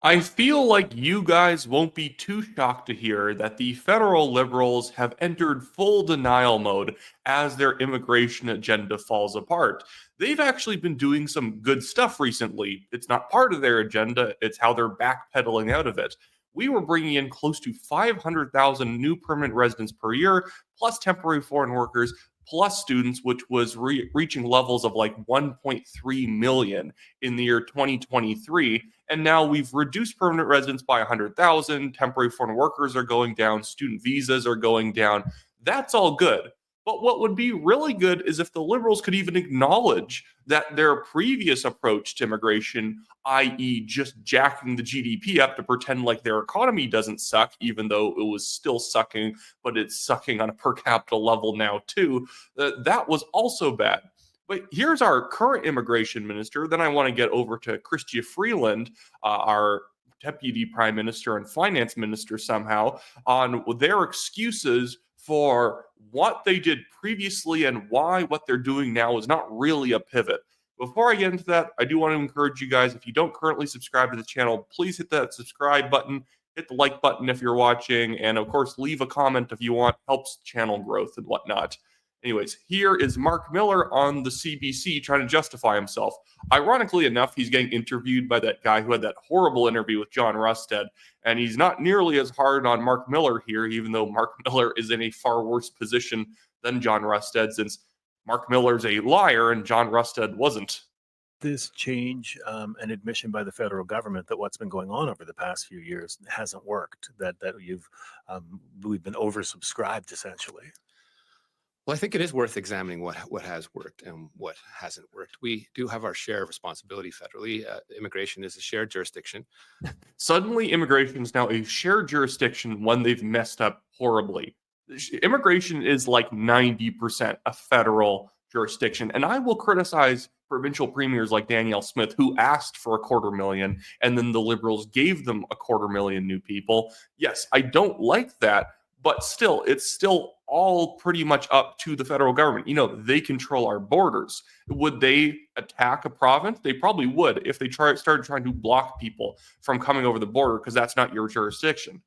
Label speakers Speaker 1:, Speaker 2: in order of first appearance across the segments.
Speaker 1: I feel like you guys won't be too shocked to hear that the federal liberals have entered full denial mode as their immigration agenda falls apart. They've actually been doing some good stuff recently. It's not part of their agenda, it's how they're backpedaling out of it. We were bringing in close to 500,000 new permanent residents per year, plus temporary foreign workers, plus students, which was reaching levels of like 1.3 million in the year 2023. And now we've reduced permanent residents by 100,000. Temporary foreign workers are going down. Student visas are going down. That's all good. But what would be really good is if the liberals could even acknowledge that their previous approach to immigration, i.e., just jacking the GDP up to pretend like their economy doesn't suck, even though it was still sucking, but it's sucking on a per capita level now, too, that was also bad. But here's our current immigration minister. Then I want to get over to Crystia Freeland, our deputy prime minister and finance minister, somehow, on their excuses for what they did previously and why what they're doing now is not really a pivot. Before I get into that, I do want to encourage you guys, if you don't currently subscribe to the channel, please hit that subscribe button, hit the like button if you're watching, and of course, leave a comment if you want. Helps channel growth and whatnot. Anyways, here is Marc Miller on the CBC trying to justify himself. Ironically enough, he's getting interviewed by that guy who had that horrible interview with John Rusted, and he's not nearly as hard on Marc Miller here, even though Marc Miller is in a far worse position than John Rusted, since Marc Miller's a liar and John Rusted wasn't.
Speaker 2: This change and admission by the federal government that what's been going on over the past few years hasn't worked, that we've been oversubscribed essentially.
Speaker 3: Well, I think it is worth examining what has worked and what hasn't worked. We do have our share of responsibility federally. Immigration is a shared jurisdiction.
Speaker 1: Suddenly, immigration is now a shared jurisdiction when they've messed up horribly. Immigration is like 90% a federal jurisdiction. And I will criticize provincial premiers like Danielle Smith, who asked for 250,000, and then the Liberals gave them 250,000 new people. Yes, I don't like that, but still, it's still all pretty much up to the federal government. You know, they control our borders. Would they attack a province? They probably would if they started trying to block people from coming over the border, because that's not your jurisdiction.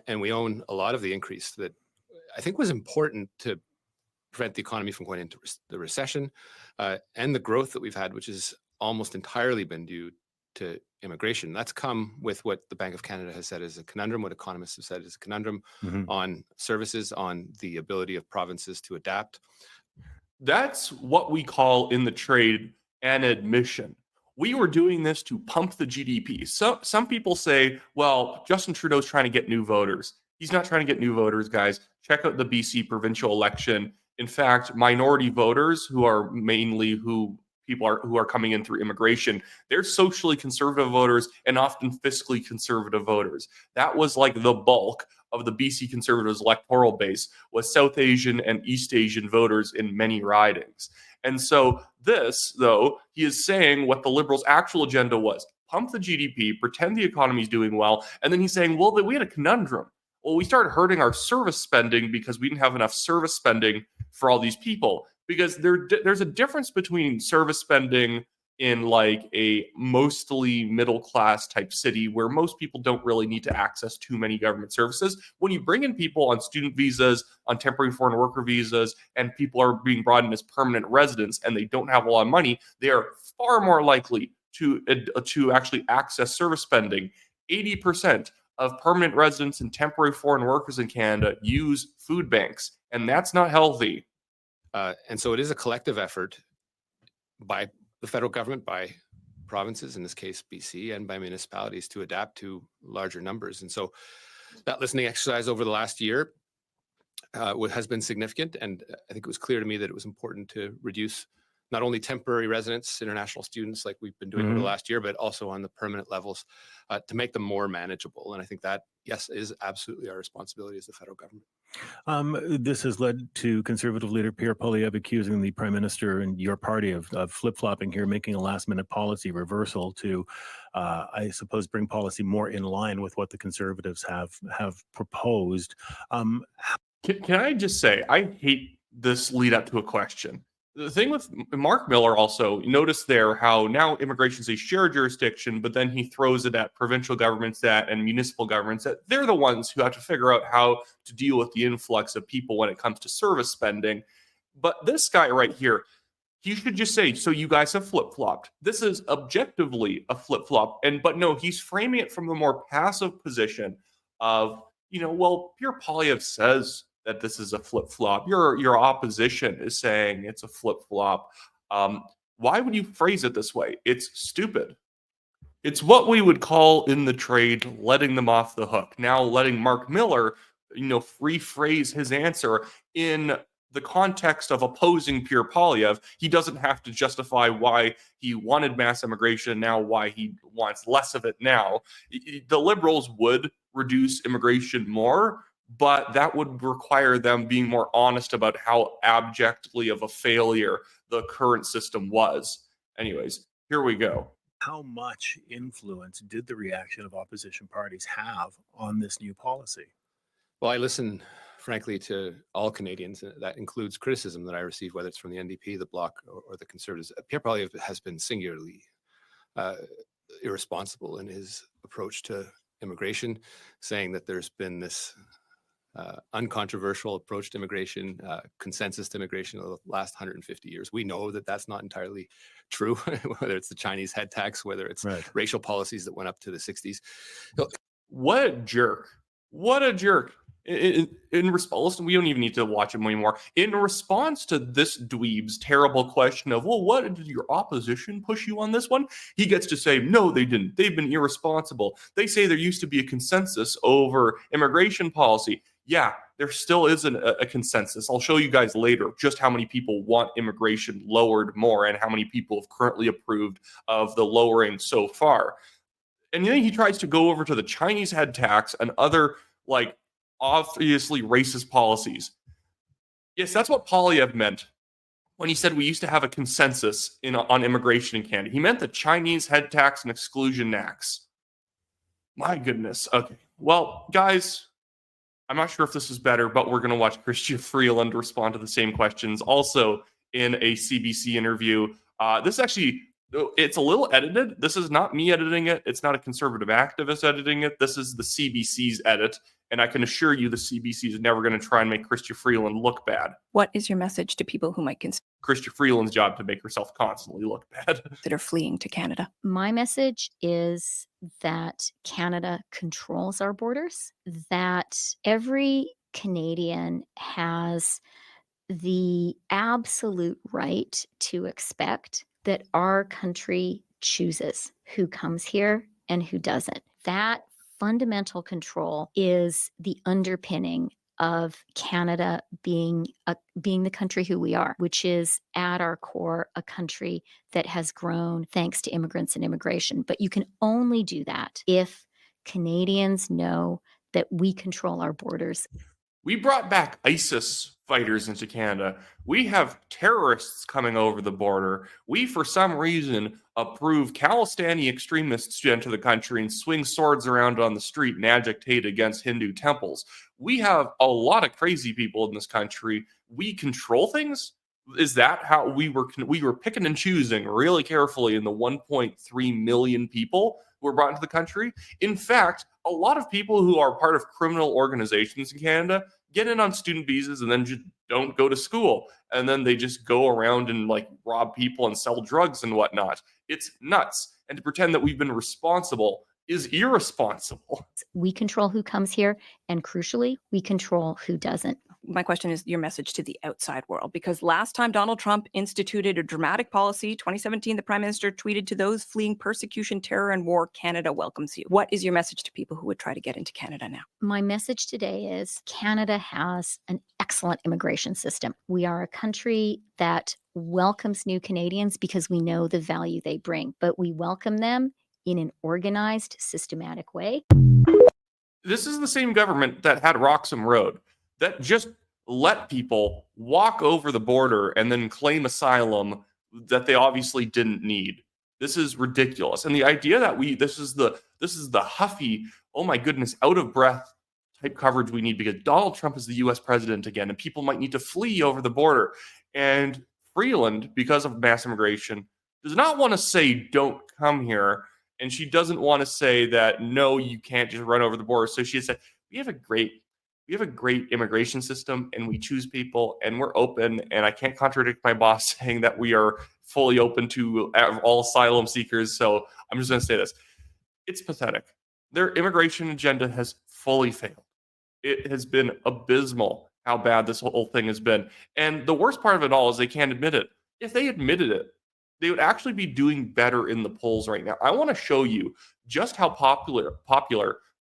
Speaker 3: And we own a lot of the increase that I think was important to prevent the economy from going into the recession, and the growth that we've had, which has almost entirely been due to immigration. That's come with what the Bank of Canada has said is a conundrum, what economists have said is a conundrum on services, on the ability of provinces to adapt.
Speaker 1: That's what we call in the trade an admission. We were doing this to pump the GDP. So some people say, well, Justin Trudeau's trying to get new voters. He's not trying to get new voters, guys. Check out the BC provincial election. In fact, minority voters, who are mainly who are coming in through immigration, they're socially conservative voters and often fiscally conservative voters. That was like the bulk of the BC Conservatives' electoral base, was South Asian and East Asian voters in many ridings. And so this, though, he is saying what the Liberals' actual agenda was: pump the GDP, pretend the economy is doing well, and then he's saying, well, we had a conundrum. Well, we started hurting our service spending because we didn't have enough service spending for all these people. Because there's a difference between service spending in like a mostly middle class type city where most people don't really need to access too many government services. When you bring in people on student visas, on temporary foreign worker visas, and people are being brought in as permanent residents and they don't have a lot of money, they are far more likely to actually access service spending. 80% of permanent residents and temporary foreign workers in Canada use food banks, and that's not healthy.
Speaker 3: And so it is a collective effort by the federal government, by provinces, in this case BC, and by municipalities to adapt to larger numbers. And so that listening exercise over the last year has been significant. And I think it was clear to me that it was important to reduce not only temporary residents, international students, like we've been doing over the last year, but also on the permanent levels to make them more manageable. And I think that, yes, is absolutely our responsibility as the federal government.
Speaker 2: This has led to Conservative leader Pierre Poilievre accusing the Prime Minister and your party of flip-flopping here, making a last-minute policy reversal to, I suppose, bring policy more in line with what the Conservatives have proposed.
Speaker 1: Can I just say, I hate this lead up to a question. The thing with Mark Miller also, notice there how now immigration is a shared jurisdiction, but then he throws it at provincial governments and municipal governments that they're the ones who have to figure out how to deal with the influx of people when it comes to service spending. But this guy right here, he should just say, so you guys have flip-flopped. This is objectively a flip-flop. But no, he's framing it from the more passive position of, well, Pierre Poilievre says that this is a flip-flop. Your opposition is saying it's a flip-flop. Why would you phrase it this way? It's stupid. It's what we would call in the trade letting them off the hook. Now letting Mark Miller, rephrase his answer in the context of opposing Pierre Poilievre. He doesn't have to justify why he wanted mass immigration now, why he wants less of it now. The Liberals would reduce immigration more, but that would require them being more honest about how abjectly of a failure the current system was. Anyways, here we go.
Speaker 2: How much influence did the reaction of opposition parties have on this new policy?
Speaker 3: Well, I listen, frankly, to all Canadians. That includes criticism that I receive, whether it's from the NDP, the Bloc, or the Conservatives. Pierre Poilievre has been singularly irresponsible in his approach to immigration, saying that there's been this uncontroversial approach to immigration, consensus to immigration over the last 150 years. We know that that's not entirely true, whether it's the Chinese head tax, whether it's racial policies that went up to the 60s.
Speaker 1: What a jerk. What a jerk. In response, we don't even need to watch him anymore. In response to this dweeb's terrible question of, well, what did your opposition push you on this one? He gets to say, no, they didn't. They've been irresponsible. They say there used to be a consensus over immigration policy. Yeah, there still isn't a consensus. I'll show you guys later just how many people want immigration lowered more and how many people have currently approved of the lowering so far. And then he tries to go over to the Chinese head tax and other, obviously racist policies. Yes, that's what Poilievre meant when he said we used to have a consensus on immigration in Canada. He meant the Chinese head tax and exclusion acts. My goodness. Okay. Well, guys, I'm not sure if this is better, but we're going to watch Crystia Freeland respond to the same questions also in a CBC interview. This actually, it's a little edited. This is not me editing it. It's not a conservative activist editing it. This is the CBC's edit. And I can assure you the CBC is never going to try and make Crystia Freeland look bad.
Speaker 4: What is your message to people who might consider
Speaker 1: Crystia Freeland's job to make herself constantly look bad?
Speaker 4: fleeing to Canada?
Speaker 5: My message is that Canada controls our borders, that every Canadian has the absolute right to expect that our country chooses who comes here and who doesn't. That fundamental control is the underpinning of Canada being the country who we are, which is at our core a country that has grown thanks to immigrants and immigration. But you can only do that if Canadians know that we control our borders.
Speaker 1: We brought back ISIS fighters into Canada. We have terrorists coming over the border. We, for some reason, approve Khalistani extremists to enter the country and swing swords around on the street and agitate against Hindu temples. We have a lot of crazy people in this country. We control things? Is that how we were picking and choosing really carefully in the 1.3 million people who were brought into the country? In fact, a lot of people who are part of criminal organizations in Canada get in on student visas and then just don't go to school. And then they just go around and rob people and sell drugs and whatnot. It's nuts. And to pretend that we've been responsible is irresponsible.
Speaker 5: We control who comes here, and crucially, we control who doesn't.
Speaker 4: My question is your message to the outside world, because last time Donald Trump instituted a dramatic policy, 2017, the Prime Minister tweeted, to those fleeing persecution, terror, and war, Canada welcomes you. What is your message to people who would try to get into Canada now?
Speaker 5: My message today is Canada has an excellent immigration system. We are a country that welcomes new Canadians because we know the value they bring, but we welcome them in an organized, systematic way.
Speaker 1: This is the same government that had Roxham Road, that just let people walk over the border and then claim asylum that they obviously didn't need. This is ridiculous. And the idea that this is the huffy, oh my goodness, out of breath type coverage we need because Donald Trump is the US president again and people might need to flee over the border. And Freeland, because of mass immigration, does not want to say don't come here, and she doesn't want to say that no, you can't just run over the border. So she said we have a great immigration system, and we choose people, and we're open. And I can't contradict my boss saying that we are fully open to all asylum seekers. So I'm just going to say this: it's pathetic. Their immigration agenda has fully failed. It has been abysmal how bad this whole thing has been. And the worst part of it all is they can't admit it. If they admitted it, they would actually be doing better in the polls right now. I want to show you just how popular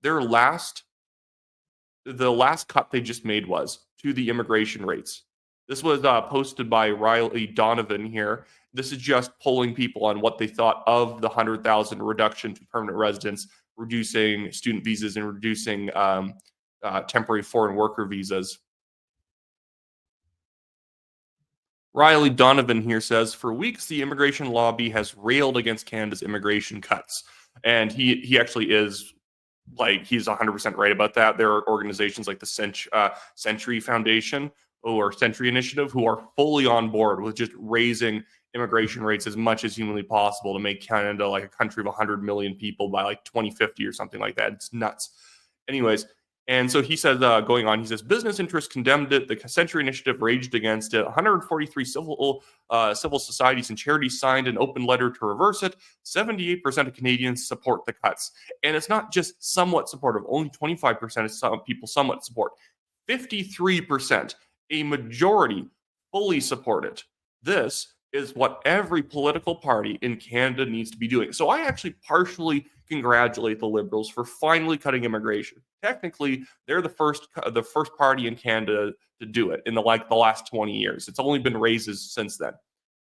Speaker 1: their the last cut they just made was to the immigration rates. This was posted by Riley Donovan here. This is just polling people on what they thought of the 100,000 reduction to permanent residents, reducing student visas and reducing temporary foreign worker visas. Riley Donovan here says, for weeks, the immigration lobby has railed against Canada's immigration cuts. And he actually is, like, he's 100% right about that. There are organizations like the Century Foundation or Century Initiative who are fully on board with just raising immigration rates as much as humanly possible to make Canada like a country of 100 million people by like 2050 or something like that. It's nuts. Anyways, and so he says, going on, he says, business interests condemned it. The Century Initiative raged against it. 143 civil societies and charities signed an open letter to reverse it. 78% of Canadians support the cuts. And it's not just somewhat supportive. Only 25% of some people somewhat support. 53%, a majority, fully support it. This is what every political party in Canada needs to be doing. So I actually partially congratulate the Liberals for finally cutting immigration. Technically, they're the first party in Canada to do it in the last 20 years. It's only been raises since then.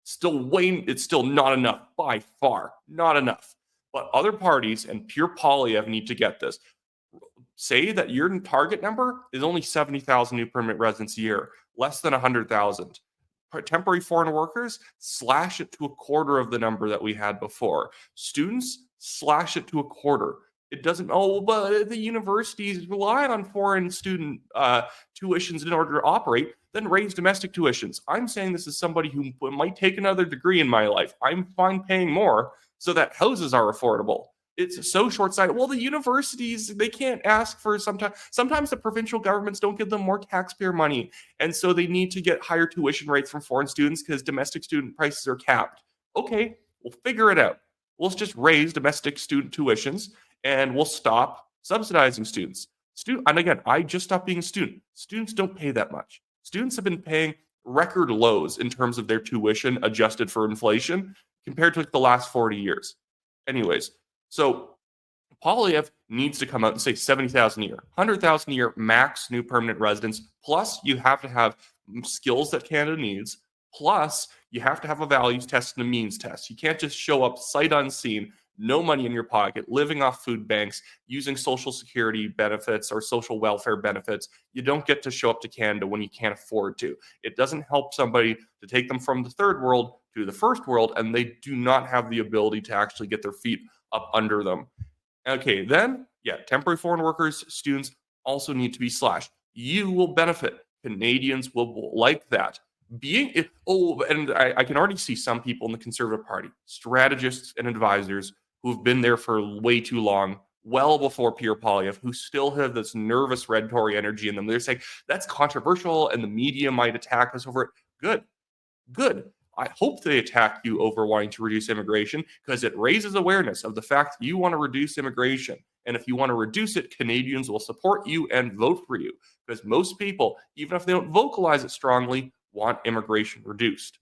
Speaker 1: It's still not enough, by far, not enough. But other parties and pure Polyev need to get this. Say that your target number is only 70,000 new permanent residents a year, less than 100,000. Temporary foreign workers, slash it to a quarter of the number that we had before. Students, slash it to a quarter. It doesn't, but the universities rely on foreign student tuitions in order to operate, then raise domestic tuitions. I'm saying this as somebody who might take another degree in my life. I'm fine paying more so that houses are affordable. It's so short-sighted. Well, the universities, they can't ask for sometimes the provincial governments don't give them more taxpayer money. And so they need to get higher tuition rates from foreign students because domestic student prices are capped. Okay, we'll figure it out. Let's just raise domestic student tuitions and we'll stop subsidizing students. And again, I just stopped being a student. Students don't pay that much. Students have been paying record lows in terms of their tuition adjusted for inflation compared to like the last 40 years. Anyways, so Polyev needs to come out and say 70,000 a year, 100,000 a year max new permanent residents. Plus, you have to have skills that Canada needs. Plus, you have to have a values test and a means test. You can't just show up sight unseen, no money in your pocket, living off food banks, using social security benefits or social welfare benefits. You don't get to show up to Canada when you can't afford to. It doesn't help somebody to take them from the third world to the first world, and they do not have the ability to actually get their feet up under them. Okay, then, temporary foreign workers, students also need to be slashed. You will benefit. Canadians will like that. And I can already see some people in the Conservative Party, strategists and advisors who've been there for way too long, well before Pierre Poilievre, who still have this nervous red Tory energy in them. They're saying, that's controversial and the media might attack us over it. Good. I hope they attack you over wanting to reduce immigration because it raises awareness of the fact that you want to reduce immigration. And if you want to reduce it, Canadians will support you and vote for you because most people, even if they don't vocalize it strongly, want immigration reduced.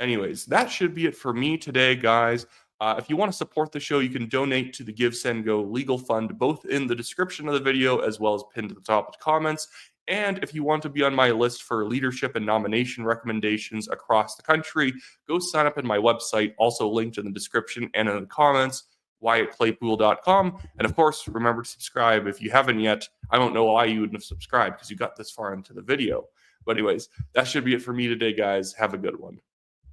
Speaker 1: Anyways, that should be it for me today, guys. If you want to support the show, you can donate to the Give, Send, Go legal fund, both in the description of the video as well as pinned to the top of the comments. And if you want to be on my list for leadership and nomination recommendations across the country, go sign up in my website, also linked in the description and in the comments, WyattClaypool.com. And of course, remember to subscribe if you haven't yet. I don't know why you wouldn't have subscribed because you got this far into the video. But anyways, that should be it for me today, guys. Have a good one.